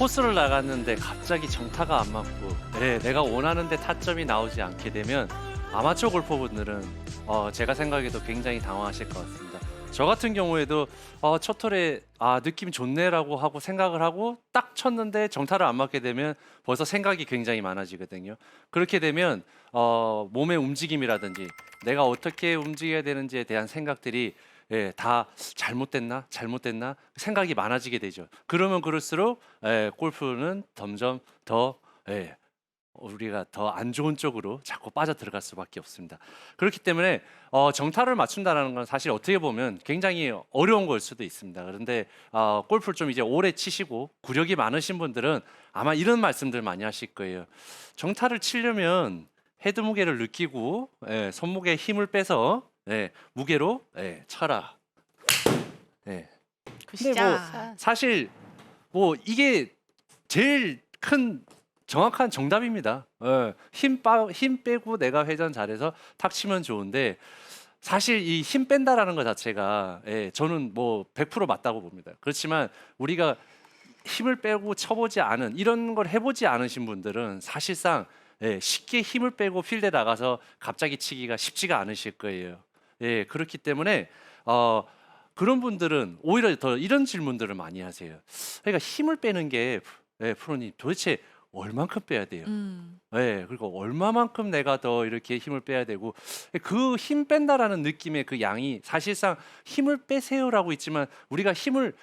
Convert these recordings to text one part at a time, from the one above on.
코스를 나갔는데 갑자기 정타가 안 맞고 내가 원하는 데 타점이 나오지 않게 되면 아마추어 골퍼분들은 제가 생각해도 굉장히 당황하실 것 같습니다. 저 같은 경우에도 첫 홀에 느낌 좋네라고 하고 생각을 하고 딱 쳤는데 정타를 안 맞게 되면 벌써 생각이 굉장히 많아지거든요. 그렇게 되면 몸의 움직임이라든지 내가 어떻게 움직여야 되는지에 대한 생각들이 다 잘못됐나 생각이 많아지게 되죠. 그러면 그럴수록 골프는 점점 더 우리가 더 안 좋은 쪽으로 자꾸 빠져들어갈 수밖에 없습니다. 그렇기 때문에 정타를 맞춘다는 건 사실 어떻게 보면 굉장히 어려운 걸 수도 있습니다. 그런데 골프를 좀 이제 오래 치시고 구력이 많으신 분들은 아마 이런 말씀들 많이 하실 거예요. 정타를 치려면 헤드 무게를 느끼고 손목에 힘을 빼서 무게로 쳐라. 근데 뭐 굿샷. 사실 뭐 이게 제일 큰 정확한 정답입니다. 힘 빼고 내가 회전 잘해서 탁 치면 좋은데 사실 이 힘 뺀다라는 것 자체가 저는 뭐 100% 맞다고 봅니다. 그렇지만 우리가 힘을 빼고 쳐보지 않은 이런 걸 해보지 않으신 분들은 사실상 쉽게 힘을 빼고 필드에 나가서 갑자기 치기가 쉽지가 않으실 거예요. 그렇기 때문에 그런 분들은 오히려 더 이런 질문들을 많이 하세요. 그러니까 힘을 빼는 게 프로님 도대체 얼만큼 빼야 돼요? 그리고 얼마만큼 내가 더 이렇게 힘을 빼야 되고 그 힘 뺀다라는 느낌의 그 양이 사실상 힘을 빼세요라고 있지만 우리가 힘을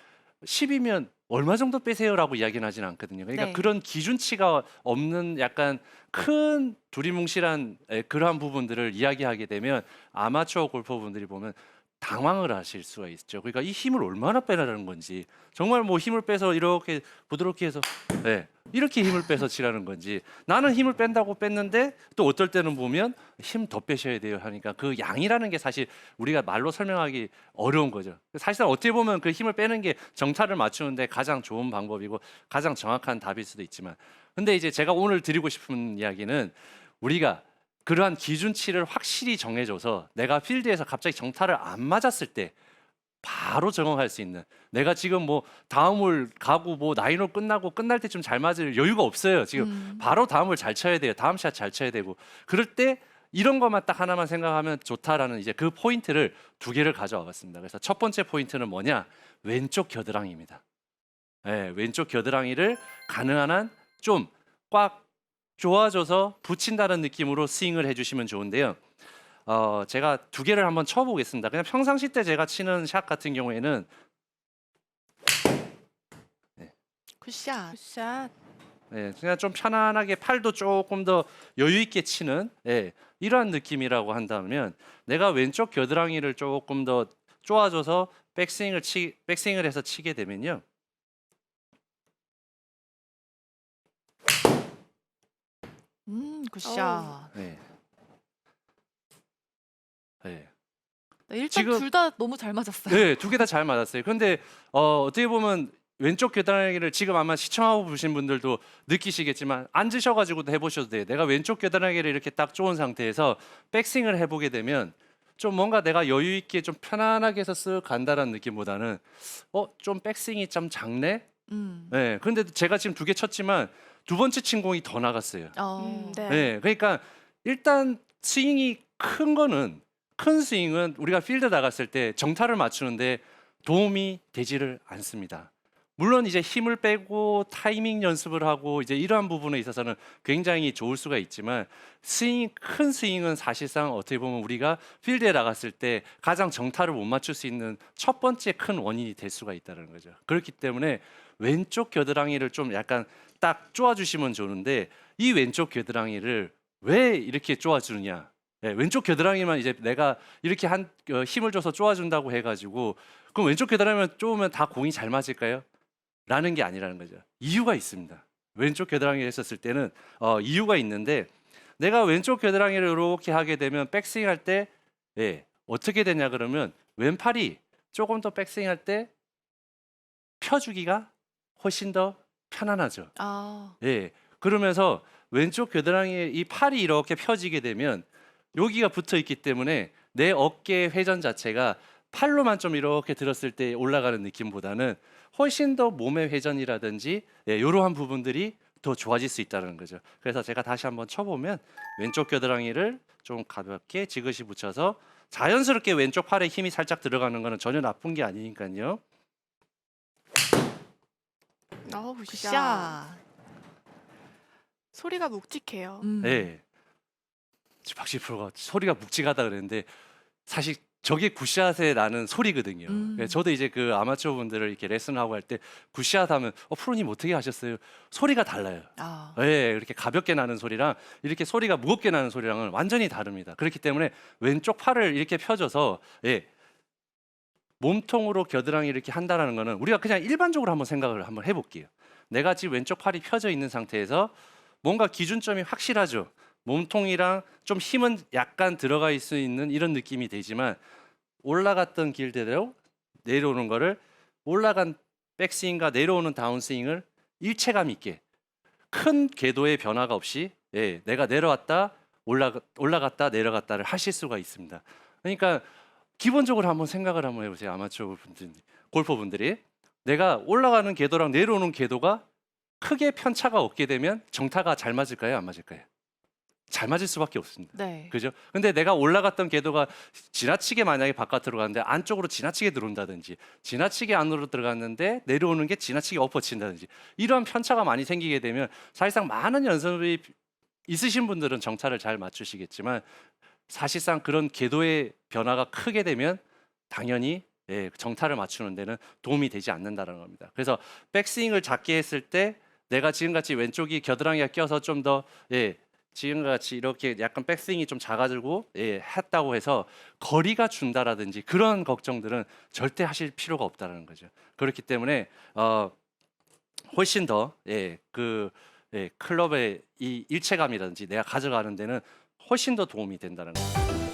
10이면 얼마 정도 빼세요라고 이야기는 하진 않거든요. 그러니까 네. 그런 기준치가 없는 약간 큰 두리뭉실한 그러한 부분들을 이야기하게 되면 아마추어 골퍼분들이 보면 당황을 하실 수가 있죠. 그러니까 이 힘을 얼마나 빼라는 건지 정말 뭐 힘을 빼서 이렇게 부드럽게 해서 이렇게 힘을 빼서 치라는 건지 나는 힘을 뺀다고 뺐는데 또 어떨 때는 보면 힘 더 빼셔야 돼요 하니까 그 양이라는 게 사실 우리가 말로 설명하기 어려운 거죠. 사실상 어떻게 보면 그 힘을 빼는 게 정타를 맞추는데 가장 좋은 방법이고 가장 정확한 답일 수도 있지만 근데 이제 제가 오늘 드리고 싶은 이야기는 우리가 그러한 기준치를 확실히 정해줘서 내가 필드에서 갑자기 정타를 안 맞았을 때 바로 적응할 수 있는 내가 지금 뭐 다음 홀 가고 뭐 나인홀 끝나고 끝날 때쯤 잘 맞을 여유가 없어요. 지금 바로 다음 홀 잘 쳐야 돼요. 다음 샷 잘 쳐야 되고 그럴 때 이런 것만 딱 하나만 생각하면 좋다라는 이제 그 포인트를 두 개를 가져와 봤습니다. 그래서 첫 번째 포인트는 뭐냐? 왼쪽 겨드랑이입니다. 왼쪽 겨드랑이를 가능한 한 좀 꽉 조아줘서 붙인다는 느낌으로 스윙을 해주시면 좋은데요. 제가 두 개를 한번 쳐보겠습니다. 그냥 평상시 때 제가 치는 샷 같은 경우에는 굿샷. 굿샷. 그냥 좀 편안하게 팔도 조금 더 여유 있게 치는 이러한 느낌이라고 한다면 내가 왼쪽 겨드랑이를 조금 더 조아줘서 백스윙을 해서 치게 되면요. 굿샷. 네. 일단 지금- 둘 다 너무 잘 맞았어요. 네, 두 개 다 잘 맞았어요. 근데 어떻게 보면 왼쪽 겨드랑이를 지금 아마 시청하고 보신 분들도 느끼시겠지만 앉으셔가지고도 해보셔도 돼요. 내가 왼쪽 겨드랑이를 이렇게 딱 좋은 상태에서 백스윙을 해보게 되면 좀 뭔가 내가 여유 있게 좀 편안하게 해서 쓱 간다라는 느낌보다는 좀 백스윙이 좀 작네. 근데 제가 지금 두 개 쳤지만 두 번째 친 공이 더 나갔어요. 네. 그러니까 일단 스윙이 큰 스윙은 우리가 필드 나갔을 때 정타를 맞추는데 도움이 되지를 않습니다. 물론 이제 힘을 빼고 타이밍 연습을 하고 이제 이러한 부분에 있어서는 굉장히 좋을 수가 있지만 큰 스윙은 사실상 어떻게 보면 우리가 필드에 나갔을 때 가장 정타를 못 맞출 수 있는 첫 번째 큰 원인이 될 수가 있다는 거죠. 그렇기 때문에 왼쪽 겨드랑이를 좀 약간 딱 쪼아주시면 좋은데 이 왼쪽 겨드랑이를 왜 이렇게 쪼아주느냐? 왼쪽 겨드랑이만 이제 내가 이렇게 힘을 줘서 쪼아준다고 해가지고 그럼 왼쪽 겨드랑이만 쪼으면 다 공이 잘 맞을까요? 라는 게 아니라는 거죠. 이유가 있습니다. 왼쪽 겨드랑이를 했었을 때는 이유가 있는데 내가 왼쪽 겨드랑이를 이렇게 하게 되면 백스윙 할 때 어떻게 되냐 그러면 왼팔이 조금 더 백스윙 할 때 펴주기가 훨씬 더 편안하죠. 그러면서 왼쪽 겨드랑이에 이 팔이 이렇게 펴지게 되면 여기가 붙어 있기 때문에 내 어깨의 회전 자체가 팔로만 좀 이렇게 들었을 때 올라가는 느낌보다는 훨씬 더 몸의 회전이라든지 이러한 부분들이 더 좋아질 수 있다는 거죠. 그래서 제가 다시 한번 쳐보면 왼쪽 겨드랑이를 좀 가볍게 지그시 붙여서 자연스럽게 왼쪽 팔에 힘이 살짝 들어가는 거는 전혀 나쁜 게 아니니까요. 굿샷. 굿샷. 소리가 묵직해요. 네. 박시 프로가 소리가 묵직하다 그랬는데 사실 저게 굿샷에 나는 소리거든요. 저도 이제 그 아마추어 분들을 이렇게 레슨하고 할 때 굿샷 하면 프로님 어떻게 하셨어요? 소리가 달라요. 아. 예, 이렇게 가볍게 나는 소리랑 이렇게 소리가 무겁게 나는 소리랑은 완전히 다릅니다. 그렇기 때문에 왼쪽 팔을 이렇게 펴줘서 몸통으로 겨드랑이 이렇게 한다라는 거는 우리가 그냥 일반적으로 한번 생각을 한번 해볼게요. 내가 지금 왼쪽 팔이 펴져 있는 상태에서 뭔가 기준점이 확실하죠. 몸통이랑 좀 힘은 약간 들어가 있을 수 있는 이런 느낌이 되지만 올라갔던 길대로 내려오는 거를 올라간 백스윙과 내려오는 다운스윙을 일체감 있게 큰 궤도의 변화가 없이 내가 내려왔다 올라갔다 내려갔다를 하실 수가 있습니다. 그러니까 기본적으로 한번 생각을 한번 해보세요. 아마추어 분들, 골퍼분들이 내가 올라가는 궤도랑 내려오는 궤도가 크게 편차가 없게 되면 정타가 잘 맞을까요? 안 맞을까요? 잘 맞을 수밖에 없습니다. 네. 그죠? 근데 내가 올라갔던 궤도가 지나치게 만약에 바깥으로 가는데 안쪽으로 지나치게 들어온다든지 지나치게 안으로 들어갔는데 내려오는 게 지나치게 엎어친다든지 이러한 편차가 많이 생기게 되면 사실상 많은 연습이 있으신 분들은 정타를 잘 맞추시겠지만 사실상 그런 궤도의 변화가 크게 되면 당연히 정타를 맞추는 데는 도움이 되지 않는다는 겁니다. 그래서 백스윙을 작게 했을 때 내가 지금같이 왼쪽이 겨드랑이가 껴서 좀 더 지금같이 이렇게 약간 백스윙이 좀 작아지고 했다고 해서 거리가 준다라든지 그런 걱정들은 절대 하실 필요가 없다는 거죠. 그렇기 때문에 훨씬 더 클럽의 이 일체감이라든지 내가 가져가는 데는 훨씬 더 도움이 된다는 거죠.